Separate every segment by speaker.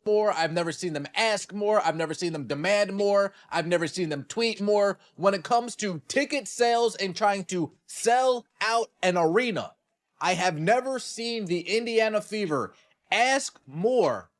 Speaker 1: more. I've never seen them ask more. I've never seen them demand more. I've never seen them tweet more. When it comes to ticket sales and trying to sell out an arena, I have never seen the Indiana Fever ask more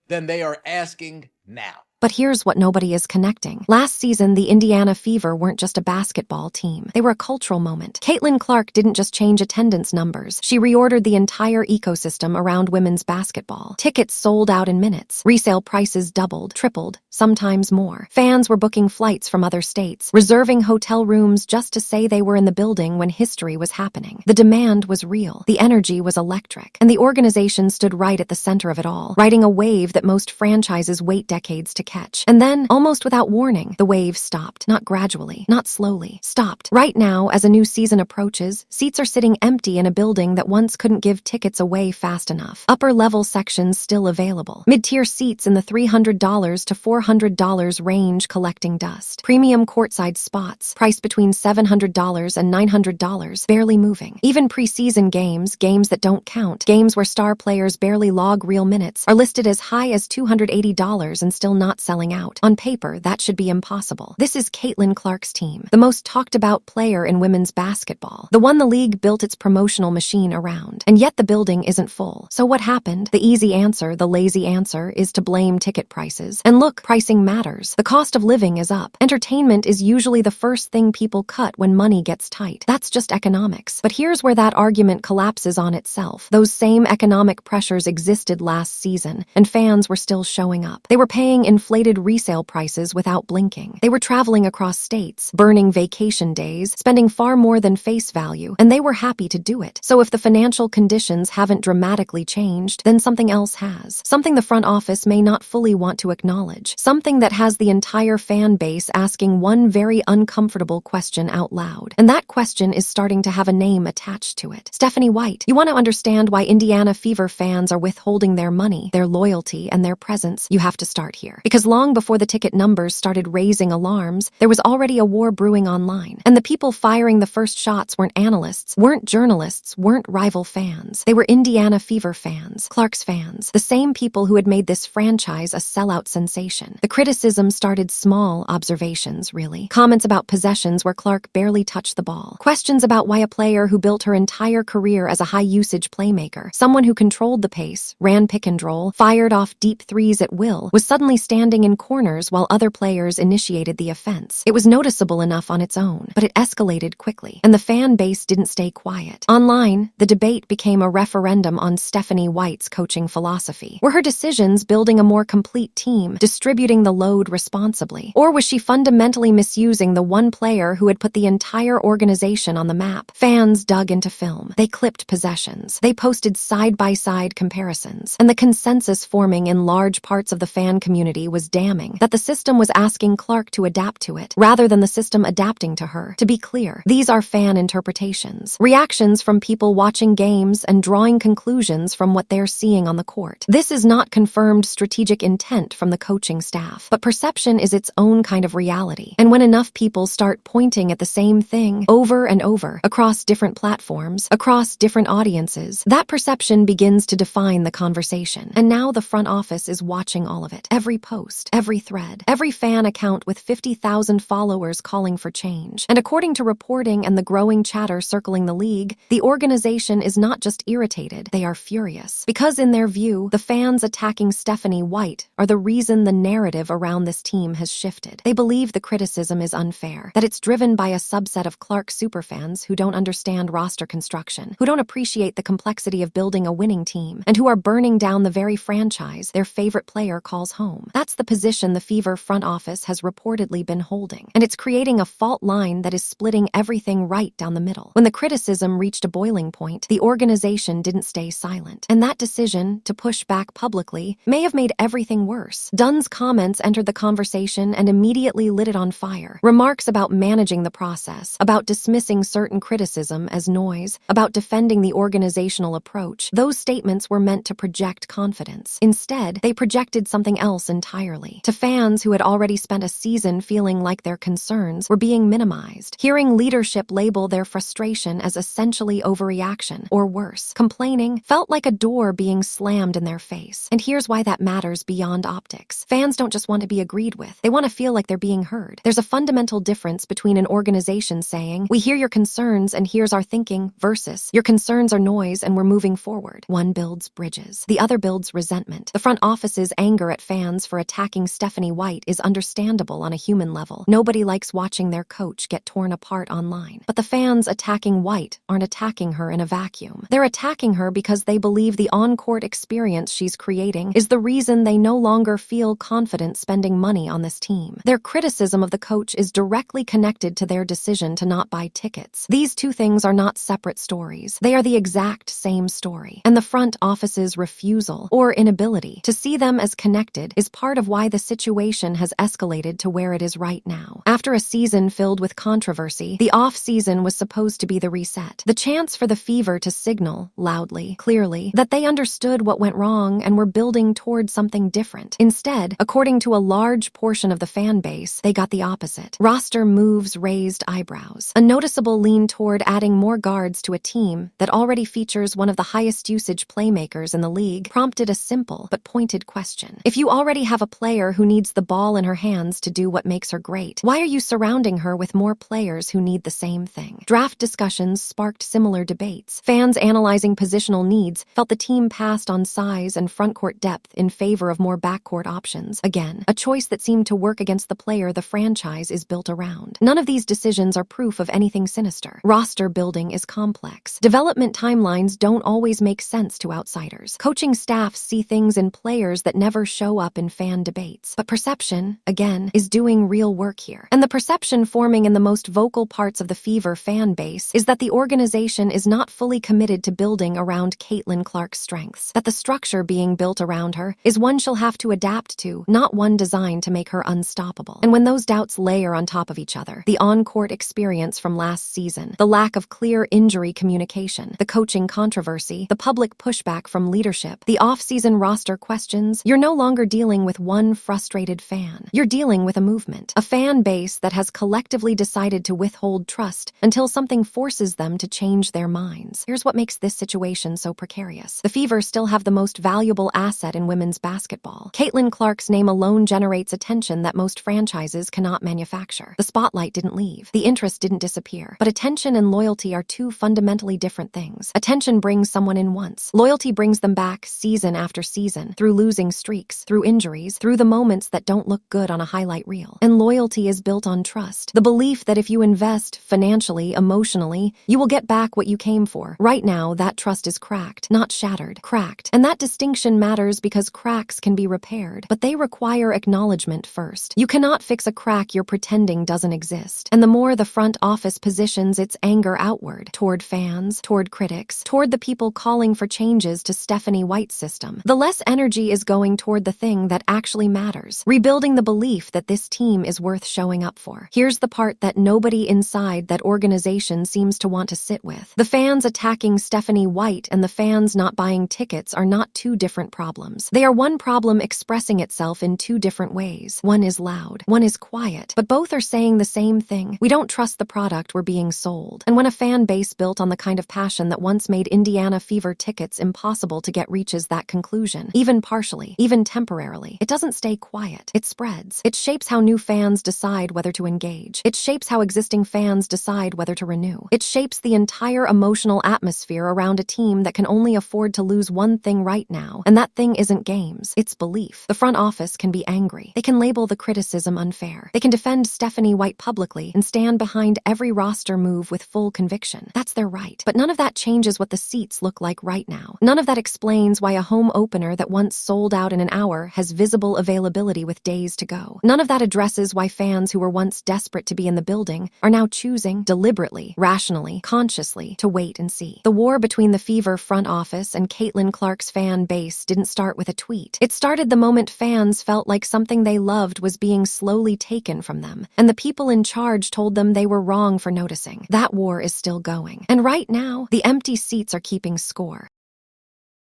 Speaker 1: than they are asking now.
Speaker 2: But here's what nobody is connecting. Last season, the Indiana Fever weren't just a basketball team. They were a cultural moment. Caitlin Clark didn't just change attendance numbers. She reordered the entire ecosystem around women's basketball. Tickets sold out in minutes. Resale prices doubled, tripled, sometimes more. Fans were booking flights from other states, reserving hotel rooms just to say they were in the building when history was happening. The demand was real. The energy was electric. And the organization stood right at the center of it all, riding a wave that most franchises wait decades to catch. And then, almost without warning, the wave stopped. Not gradually, not slowly. Stopped. Right now, as a new season approaches, seats are sitting empty in a building that once couldn't give tickets away fast enough. Upper-level sections still available. Mid-tier seats in the $300 to $400 range collecting dust. Premium courtside spots, priced between $700 and $900, barely moving. Even preseason games, games that don't count, games where star players barely log real minutes, are listed as high as $280 and still not selling out. On paper, that should be impossible. This is Caitlin Clark's team, the most talked about player in women's basketball, the one the league built its promotional machine around. And yet the building isn't full. So what happened? The easy answer, the lazy answer, is to blame ticket prices. And look, pricing matters. The cost of living is up. Entertainment is usually the first thing people cut when money gets tight. That's just economics. But here's where that argument collapses on itself. Those same economic pressures existed last season, and fans were still showing up. They were paying inflated resale prices without blinking. They were traveling across states, burning vacation days, spending far more than face value, and they were happy to do it. So if the financial conditions haven't dramatically changed, then something else has. Something the front office may not fully want to acknowledge. Something that has the entire fan base asking one very uncomfortable question out loud. And that question is starting to have a name attached to it. Stephanie White. You want to understand why Indiana Fever fans are withholding their money, their loyalty, and their presence? You have to start here. Because long before the ticket numbers started raising alarms, there was already a war brewing online. And the people firing the first shots weren't analysts, weren't journalists, weren't rival fans. They were Indiana Fever fans, Clark's fans, the same people who had made this franchise a sellout sensation. The criticism started small, observations, really. Comments about possessions where Clark barely touched the ball. Questions about why a player who built her entire career as a high-usage playmaker, someone who controlled the pace, ran pick and roll, fired off deep threes at will, was suddenly standing in corners while other players initiated the offense. It was noticeable enough on its own, but it escalated quickly, and the fan base didn't stay quiet. Online, the debate became a referendum on Stephanie White's coaching philosophy. Were her decisions building a more complete team, distributing the load responsibly? Or was she fundamentally misusing the one player who had put the entire organization on the map? Fans dug into film. They clipped possessions. They posted side-by-side comparisons. And the consensus forming in large parts of the fan community was damning, that the system was asking Clark to adapt to it, rather than the system adapting to her. To be clear, these are fan interpretations, reactions from people watching games and drawing conclusions from what they're seeing on the court. This is not confirmed strategic intent from the coaching staff, but perception is its own kind of reality. And when enough people start pointing at the same thing over and over, across different platforms, across different audiences, that perception begins to define the conversation. And now the front office is watching all of it. Every post, every thread, every fan account with 50,000 followers calling for change. And according to reporting and the growing chatter circling the league, the organization is not just irritated, they are furious. Because in their view, the fans attacking Stephanie White are the reason the narrative around this team has shifted. They believe the criticism is unfair, that it's driven by a subset of Clark superfans who don't understand roster construction, who don't appreciate the complexity of building a winning team, and who are burning down the very franchise their favorite player calls home. That's the position the Fever front office has reportedly been holding, and it's creating a fault line that is splitting everything right down the middle. When the criticism reached a boiling point, the organization didn't stay silent, and that decision, to push back publicly, may have made everything worse. Dunn's comments entered the conversation and immediately lit it on fire. Remarks about managing the process, about dismissing certain criticism as noise, about defending the organizational approach, those statements were meant to project confidence. Instead, they projected something else entirely. entirely. To fans who had already spent a season feeling like their concerns were being minimized, hearing leadership label their frustration as essentially overreaction, or worse, complaining, felt like a door being slammed in their face. And here's why that matters beyond optics. Fans don't just want to be agreed with, they want to feel like they're being heard. There's a fundamental difference between an organization saying, "We hear your concerns and here's our thinking," versus, "Your concerns are noise and we're moving forward." One builds bridges. The other builds resentment. The front office's anger at fans for attacking Stephanie White is understandable on a human level. Nobody likes watching their coach get torn apart online. But the fans attacking White aren't attacking her in a vacuum. They're attacking her because they believe the on-court experience she's creating is the reason they no longer feel confident spending money on this team. Their criticism of the coach is directly connected to their decision to not buy tickets. These two things are not separate stories. They are the exact same story. And the front office's refusal, or inability, to see them as connected is part of why the situation has escalated to where it is right now. After a season filled with controversy, the off-season was supposed to be the reset. The chance for the Fever to signal, loudly, clearly, that they understood what went wrong and were building toward something different. Instead, according to a large portion of the fan base, they got the opposite. Roster moves raised eyebrows. A noticeable lean toward adding more guards to a team that already features one of the highest usage playmakers in the league prompted a simple but pointed question. If you already have a player who needs the ball in her hands to do what makes her great, why are you surrounding her with more players who need the same thing? Draft discussions sparked similar debates. Fans analyzing positional needs felt the team passed on size and frontcourt depth in favor of more backcourt options. Again, a choice that seemed to work against the player the franchise is built around. None of these decisions are proof of anything sinister. Roster building is complex. Development timelines don't always make sense to outsiders. Coaching staffs see things in players that never show up in fan debates. But perception, again, is doing real work here. And the perception forming in the most vocal parts of the Fever fan base is that the organization is not fully committed to building around Caitlin Clark's strengths. That the structure being built around her is one she'll have to adapt to, not one designed to make her unstoppable. And when those doubts layer on top of each other, the on-court experience from last season, the lack of clear injury communication, the coaching controversy, the public pushback from leadership, the off-season roster questions, you're no longer dealing with one frustrated fan. You're dealing with a movement, a fan base that has collectively decided to withhold trust until something forces them to change their minds. Here's what makes this situation so precarious. The Fever still have the most valuable asset in women's basketball. Caitlin Clark's name alone generates attention that most franchises cannot manufacture. The spotlight didn't leave. The interest didn't disappear. But attention and loyalty are two fundamentally different things. Attention brings someone in once. Loyalty brings them back season after season, through losing streaks, through injuries, through the moments that don't look good on a highlight reel. And loyalty is built on trust. The belief that if you invest financially, emotionally, you will get back what you came for. Right now, that trust is cracked, not shattered. Cracked. And that distinction matters because cracks can be repaired, but they require acknowledgement first. You cannot fix a crack you're pretending doesn't exist. And the more the front office positions its anger outward, toward fans, toward critics, toward the people calling for changes to Stephanie White's system, the less energy is going toward the thing that actually matters, rebuilding the belief that this team is worth showing up for. Here's the part that nobody inside that organization seems to want to sit with. The fans attacking Stephanie White and the fans not buying tickets are not two different problems. They are one problem expressing itself in two different ways. One is loud, one is quiet, but both are saying the same thing. We don't trust the product we're being sold. And when a fan base built on the kind of passion that once made Indiana Fever tickets impossible to get reaches that conclusion, even partially, even temporarily, it doesn't stay quiet. It spreads. It shapes how new fans decide whether to engage. It shapes how existing fans decide whether to renew. It shapes the entire emotional atmosphere around a team that can only afford to lose one thing right now, and that thing isn't games, it's belief. The front office can be angry. They can label the criticism unfair. They can defend Stephanie White publicly and stand behind every roster move with full conviction. That's their right. But none of that changes what the seats look like right now. None of that explains why a home opener that once sold out in an hour has visible availability with days to go. None of that addresses why fans who were once desperate to be in the building are now choosing, deliberately, rationally, consciously, to wait and see. The war between the Fever front office and Caitlin Clark's fan base didn't start with a tweet. It started the moment fans felt like something they loved was being slowly taken from them, and the people in charge told them they were wrong for noticing. That war is still going. And right now, the empty seats are keeping score.